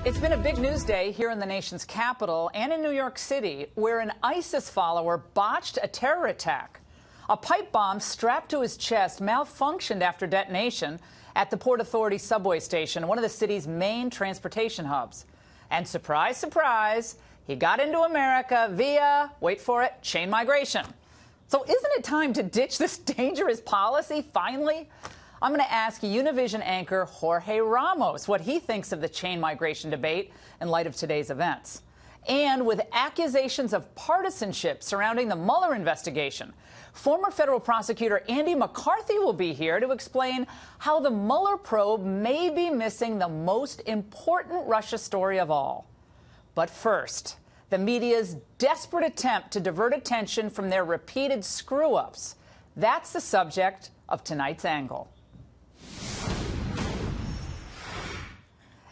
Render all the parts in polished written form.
It's been a big news day here in the nation's capital and in New York City, where an ISIS follower botched a terror attack. A pipe bomb strapped to his chest malfunctioned after detonation at the Port Authority subway station, one of the city's main transportation hubs. And surprise, surprise, he got into America via, wait for it, chain migration. So isn't it time to ditch this dangerous policy, finally? I'm going to ask Univision anchor Jorge Ramos what he thinks of the chain migration debate in light of today's events. And with accusations of partisanship surrounding the Mueller investigation, former federal prosecutor Andy McCarthy will be here to explain how the Mueller probe may be missing the most important Russia story of all. But first, the media's desperate attempt to divert attention from their repeated screw-ups. That's the subject of tonight's angle.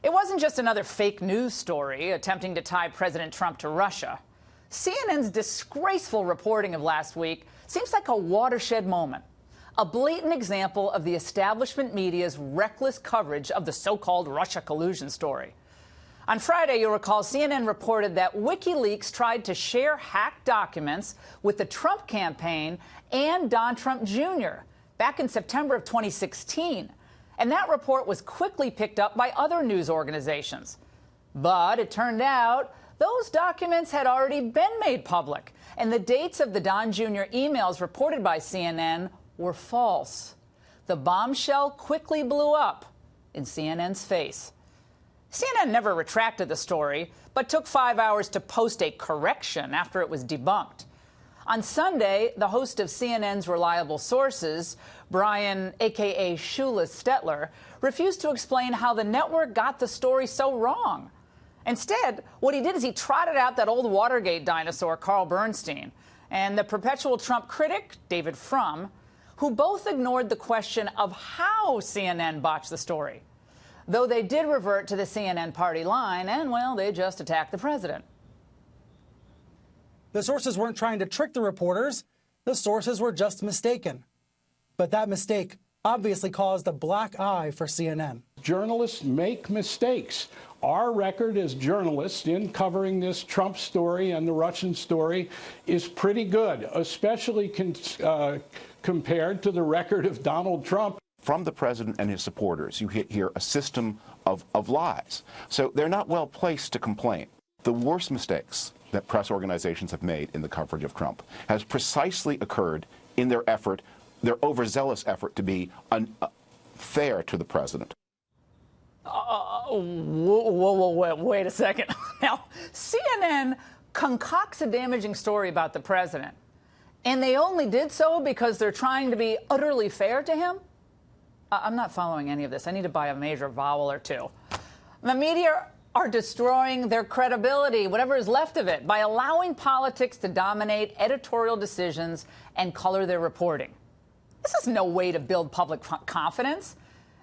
It wasn't just another fake news story attempting to tie President Trump to Russia. CNN's disgraceful reporting of last week seems like a watershed moment, a blatant example of the establishment media's reckless coverage of the so-called Russia collusion story. On Friday, you'll recall CNN reported that WikiLeaks tried to share hacked documents with the Trump campaign and Don Trump Jr. back in September of 2016. And that report was quickly picked up by other news organizations. But it turned out those documents had already been made public, and the dates of the Don Jr. emails reported by CNN were false. The bombshell quickly blew up in CNN's face. CNN never retracted the story, but took 5 hours to post a correction after it was debunked. On Sunday, the host of CNN's Reliable Sources, Brian, a.k.a. Shoeless Stetler, refused to explain how the network got the story so wrong. Instead, what he did is he trotted out that old Watergate dinosaur, Carl Bernstein, and the perpetual Trump critic, David Frum, who both ignored the question of how CNN botched the story. Though they did revert to the CNN party line, and, well, they just attacked the president. The sources weren't trying to trick the reporters. The sources were just mistaken. But that mistake obviously caused a black eye for CNN. Journalists make mistakes. Our record as journalists in covering this Trump story and the Russian story is pretty good, especially compared to the record of Donald Trump. From the president and his supporters, you hear a system of lies. So they're not well placed to complain. The worst mistakes that press organizations have made in the coverage of Trump has precisely occurred in their overzealous effort to be fair to the president. Wait a second. Now, CNN concocts a damaging story about the president, and they only did so because they're trying to be utterly fair to him? I'm not following any of this. I need to buy a major vowel or two. The media are destroying their credibility, whatever is left of it, by allowing politics to dominate editorial decisions and color their reporting. This is no way to build public confidence.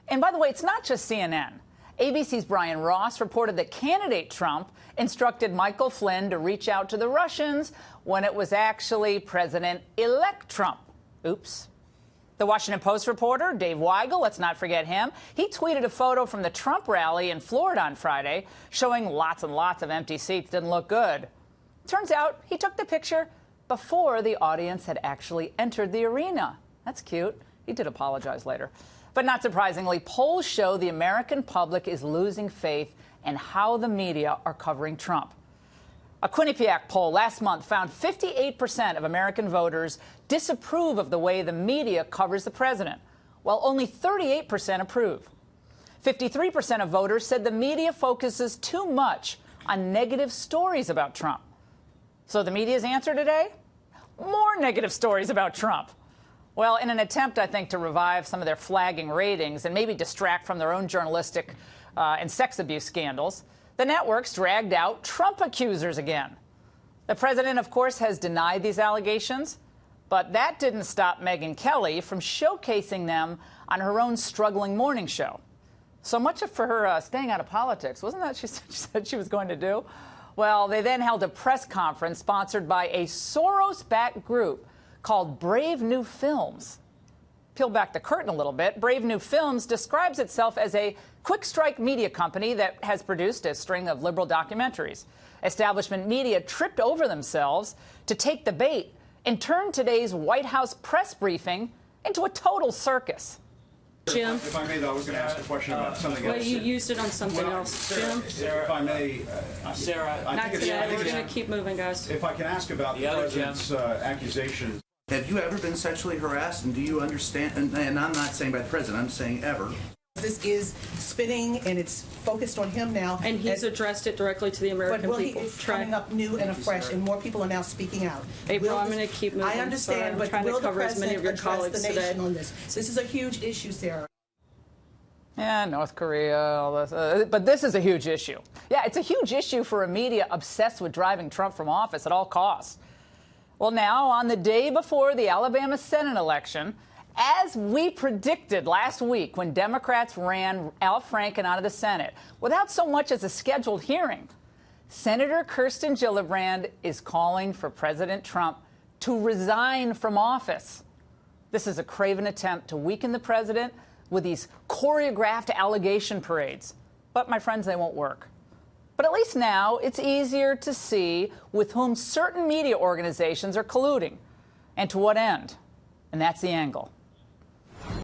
And by the way, it's not just CNN. ABC's Brian Ross reported that candidate Trump instructed Michael Flynn to reach out to the Russians when it was actually President-elect Trump. Oops. The Washington Post reporter, Dave Weigel, let's not forget him, he tweeted a photo from the Trump rally in Florida on Friday showing lots and lots of empty seats. Didn't look good. Turns out he took the picture before the audience had actually entered the arena. That's cute. He did apologize later. But not surprisingly, polls show the American public is losing faith in how the media are covering Trump. A Quinnipiac poll last month found 58% of American voters disapprove of the way the media covers the president, while only 38% approve. 53% of voters said the media focuses too much on negative stories about Trump. So the media's answer today? More negative stories about Trump. Well, in an attempt, I think, to revive some of their flagging ratings and maybe distract from their own journalistic and sex abuse scandals, the networks dragged out Trump accusers again. The president, of course, has denied these allegations, but that didn't stop Megyn Kelly from showcasing them on her own struggling morning show. So much for her staying out of politics. Wasn't that she said she was going to do? Well, they then held a press conference sponsored by a Soros-backed group called Brave New Films. peel back the curtain a little bit, Brave New Films describes itself as a quick strike media company that has produced a string of liberal documentaries. Establishment media tripped over themselves to take the bait and turned today's White House press briefing into a total circus. Jim? If I may, though, I was going to ask a question about something else. Well, you used it on something else. Jim? Sarah, if I may, Sarah, Not today. We're going to keep moving, guys. if I can ask about the president's accusation. Have you ever been sexually harassed, and do you understand, and I'm not saying by the president, I'm saying ever. This is spinning, and it's focused on him now. And he's addressed it directly to the American people. It's coming up new and afresh, and more people are now speaking out. April, I'm going to keep moving. I understand, but but will will the cover as many of your president address colleagues the today. nation on this? So this is a huge issue, Sarah. Yeah, North Korea, all this. But this is a huge issue. Yeah, it's a huge issue for a media obsessed with driving Trump from office at all costs. Well, now, on the day before the Alabama Senate election, as we predicted last week when Democrats ran Al Franken out of the Senate without so much as a scheduled hearing, Senator Kirsten Gillibrand is calling for President Trump to resign from office. This is a craven attempt to weaken the president with these choreographed allegation parades. But, my friends, they won't work. But at least now it's easier to see with whom certain media organizations are colluding and to what end. And that's the angle.